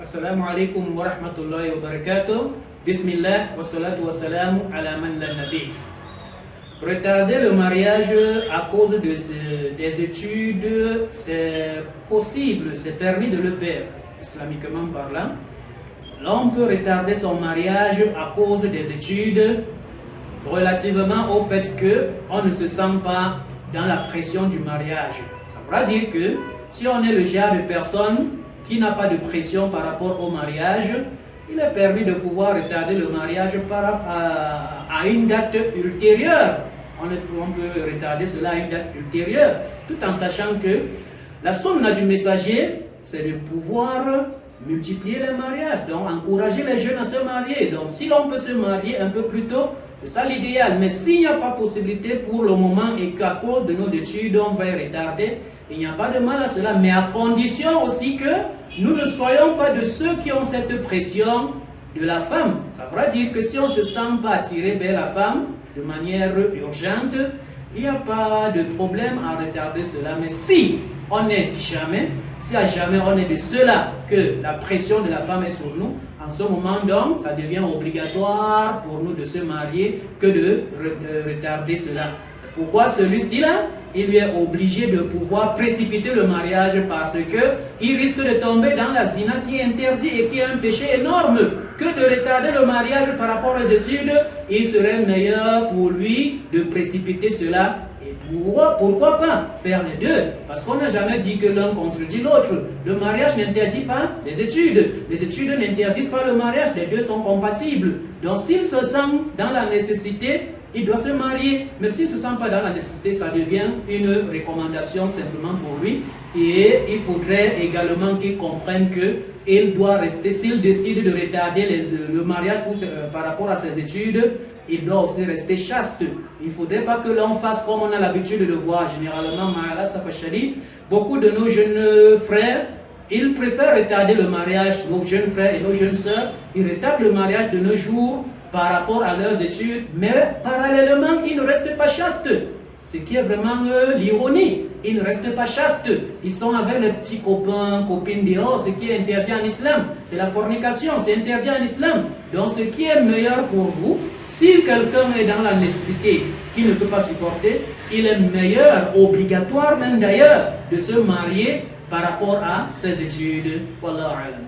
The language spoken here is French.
Assalamu alaikum wa rahmatullahi wa barakatuh. Bismillah wa salatu wa salam ala man la nabi. Retarder le mariage à cause des études, c'est possible, c'est permis de le faire, islamiquement parlant. L'homme peut retarder son mariage à cause des études relativement au fait qu'on ne se sent pas dans la pression du mariage. Ça veut dire que si on est le genre de personne qui n'a pas de pression par rapport au mariage, il est permis de pouvoir retarder le mariage à une date ultérieure. On peut retarder cela à une date ultérieure, tout en sachant que la sunna du messager, c'est de pouvoir multiplier les mariages, donc encourager les jeunes à se marier. Donc si l'on peut se marier un peu plus tôt, c'est ça l'idéal. Mais s'il n'y a pas possibilité pour le moment et qu'à cause de nos études, on va retarder, il n'y a pas de mal à cela, mais à condition aussi que nous ne soyons pas de ceux qui ont cette pression de la femme. Ça veut dire que si on ne se sent pas attiré vers la femme de manière urgente, il n'y a pas de problème à retarder cela. Mais si on n'est jamais, si à jamais on est de ceux-là que la pression de la femme est sur nous, en ce moment donc, ça devient obligatoire pour nous de se marier que de retarder cela. Pourquoi celui-ci-là, il lui est obligé de pouvoir précipiter le mariage parce qu'il risque de tomber dans la zina qui est interdit et qui est un péché énorme. Que de retarder le mariage par rapport aux études, il serait meilleur pour lui de précipiter cela. Et pourquoi pas faire les deux? Parce qu'on n'a jamais dit que l'un contredit l'autre. Le mariage n'interdit pas les études. Les études n'interdisent pas le mariage. Les deux sont compatibles. Donc s'il se sent dans la nécessité, il doit se marier. Mais s'il ne se sent pas dans la nécessité, ça devient une recommandation simplement pour lui. Et il faudrait également qu'il comprenne qu'il doit rester, s'il décide de retarder le mariage par rapport à ses études, il doit aussi rester chaste. Il ne faudrait pas que l'on fasse comme on a l'habitude de le voir. Généralement, beaucoup de nos jeunes frères, ils préfèrent retarder le mariage. Nos jeunes frères et nos jeunes sœurs, ils retardent le mariage de nos jours par rapport à leurs études, mais parallèlement, ils ne restent pas chastes. Ce qui est vraiment l'ironie. Ils ne restent pas chastes. Ils sont avec les petits copains, copines dehors, ce qui est interdit en islam. C'est la fornication, c'est interdit en islam. Donc ce qui est meilleur pour vous, si quelqu'un est dans la nécessité qu'il ne peut pas supporter, il est meilleur, obligatoire même d'ailleurs, de se marier par rapport à ses études. Wallahu a'lam.